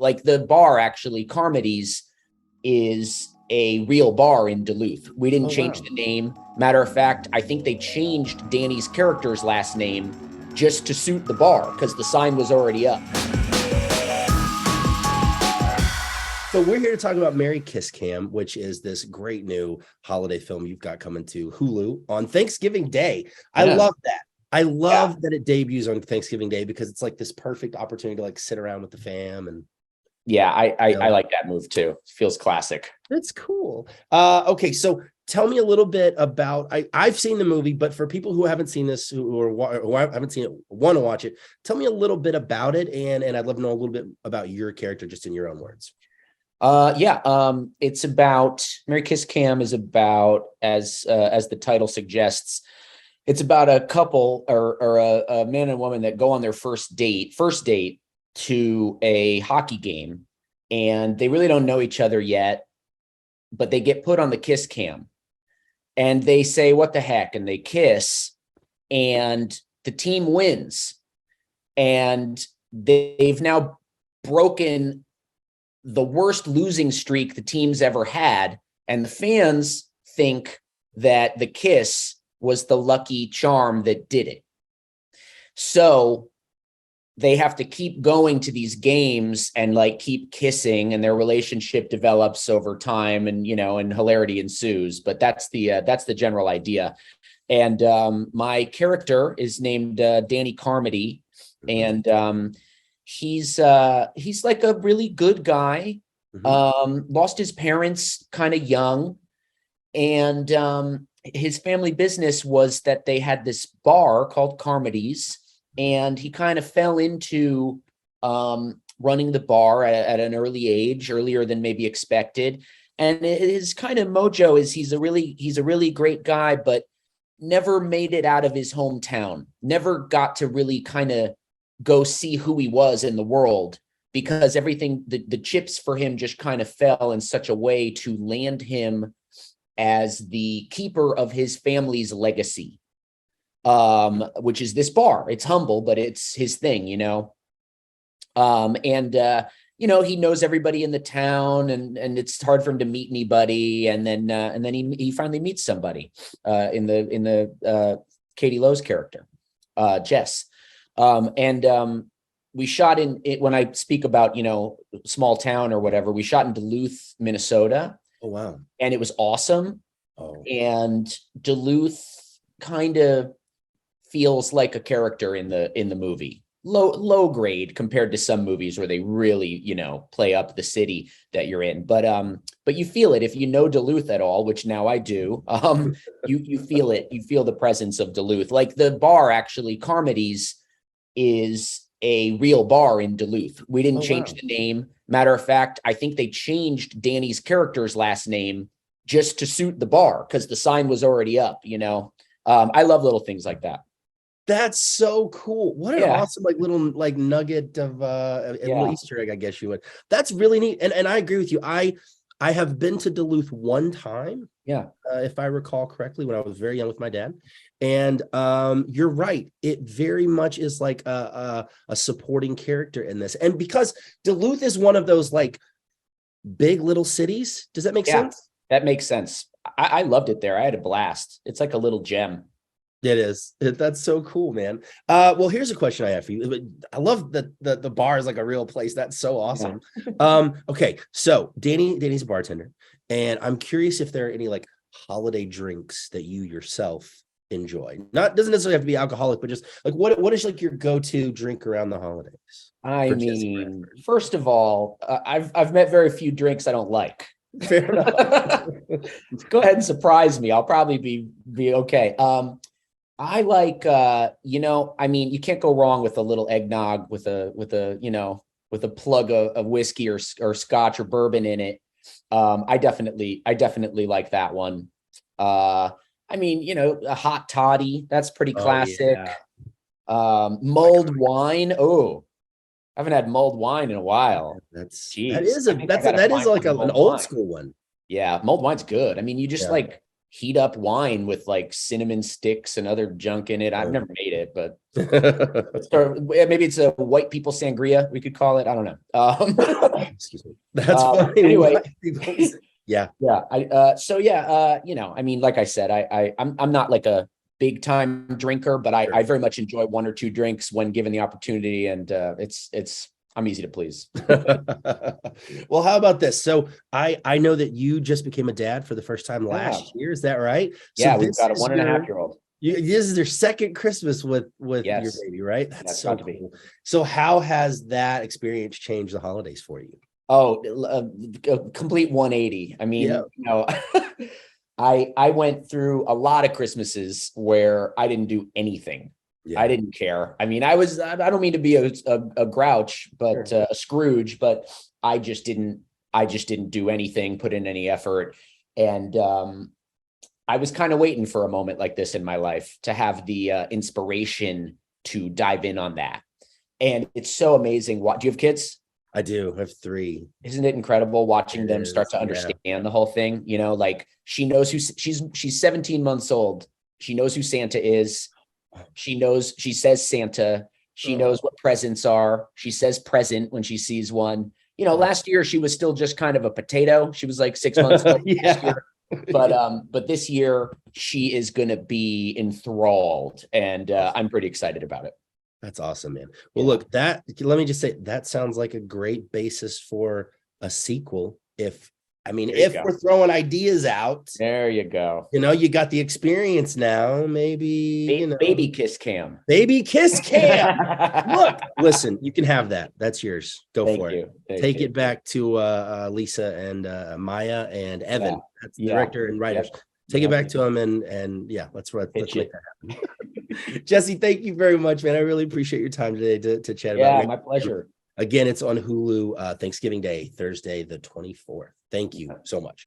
Like the bar, actually, Carmody's is a real bar in Duluth. We didn't Oh, change wow. the name. Matter of fact, I think they changed Danny's character's last name just to suit the bar because the sign was already up. So we're here to talk about Merry Kiss Cam, which is this great new holiday film you've got coming to Hulu on Thanksgiving Day. I love that. I love that it debuts on Thanksgiving Day because it's like this perfect opportunity to like sit around with the fam. And Yeah, I like that move too. Feels classic. that's cool. Okay, so tell me a little bit about, I've seen the movie, but for people who haven't seen this, who haven't seen it, want to watch it, tell me a little bit about it, and I'd love to know a little bit about your character, just in your own words. It's about Merry Kiss Cam is about, as the title suggests, it's about a couple or a man and woman that go on their first date to a hockey game, and they really don't know each other yet, but they get put on the kiss cam and they say, what the heck? And they kiss and the team wins. And they've now broken the worst losing streak the team's ever had. And the fans think that the kiss was the lucky charm that did it. So they have to keep going to these games and like keep kissing, and their relationship develops over time, and and hilarity ensues. But that's the general idea. And my character is named Danny Carmody, and he's like a really good guy. Lost his parents kind of young, and his family business was that they had this bar called Carmody's, and he kind of fell into running the bar at an early age, earlier than maybe expected. And his kind of mojo is he's a really great guy, but never made it out of his hometown, never got to really kind of go see who he was in the world, because everything, the chips for him just kind of fell in such a way to land him as the keeper of his family's legacy, which is this bar. It's humble, but it's his thing, he knows everybody in the town, and it's hard for him to meet anybody. And then he finally meets somebody in the Katie Lowe's character, Jess. We shot in it. When I speak about, small town or whatever, we shot in Duluth, Minnesota. Oh, wow. And it was awesome. Oh. And Duluth kind of feels like a character in the movie. Low grade compared to some movies where they really, play up the city that you're in. But you feel it if you know Duluth at all, which now I do. You feel it. You feel the presence of Duluth. Like the bar, actually, Carmody's is a real bar in Duluth. We didn't change the name. Matter of fact, I think they changed Danny's character's last name just to suit the bar because the sign was already up. I love little things like that. That's so cool. What an awesome little nugget of a little Easter egg, I guess you would. That's really neat. And I agree with you. I have been to Duluth one time. Yeah. If I recall correctly, when I was very young with my dad. And you're right. It very much is like a supporting character in this. And because Duluth is one of those like big little cities. Does that make sense? That makes sense. I loved it there. I had a blast. It's like a little gem. It is. That's so cool, man. Well, here's a question I have for you. I love that the bar is like a real place. That's so awesome. Okay, so Danny's a bartender, and I'm curious if there are any like holiday drinks that you yourself enjoy. Doesn't necessarily have to be alcoholic, but just like what is like your go-to drink around the holidays? I mean, first of all, I've met very few drinks I don't like. Fair enough. Go ahead and surprise me. I'll probably be okay. I like, you can't go wrong with a little eggnog with a plug of whiskey or scotch or bourbon in it. I definitely like that one. A hot toddy, that's pretty classic. Mulled wine. Oh, I haven't had mulled wine in a while. That is like an old school one. Yeah, mulled wine's good. I mean, you just heat up wine with like cinnamon sticks and other junk in it. I've never made it, but maybe it's a white people sangria, we could call it. I don't know. Excuse me. That's funny. Anyway. Yeah. You know, I mean, like I said, I'm not like a big time drinker, but I very much enjoy one or two drinks when given the opportunity, and I'm easy to please. Well, how about this? So I know that you just became a dad for the first time last year. Is that right? Yeah, so we've got a 1.5-year-old. This is their second Christmas with your baby, right? That's so cool. So how has that experience changed the holidays for you? Oh, a complete 180. I mean, you know, I went through a lot of Christmases where I didn't do anything. I didn't care. I mean, I don't mean to be a grouch, but a Scrooge, but I just didn't do anything, put in any effort. And I was kind of waiting for a moment like this in my life to have the inspiration to dive in on that. And it's so amazing. Do you have kids? I do. I have 3. Isn't it incredible watching them start to understand the whole thing? You know, like she knows who she's 17 months old. She knows who Santa is. She says Santa. She knows what presents are. She says present when she sees one. You know, last year she was still just kind of a potato. She was like 6 months old. But this year she is going to be enthralled, and I'm pretty excited about it. That's awesome, man. Well, look, let me just say that sounds like a great basis for a sequel. If we're throwing ideas out, there you go. You know, you got the experience now, maybe, baby kiss cam. Baby kiss cam. Look, listen, you can have that. That's yours. Go for it. Take it back to Lisa and Maya and Evan. Yeah. That's the director and writers. Take it back to them and let's make that happen. Jesse, thank you very much, man. I really appreciate your time today to chat about it. Yeah, my pleasure. Again, it's on Hulu, Thanksgiving Day, Thursday, the 24th. Thank you so much.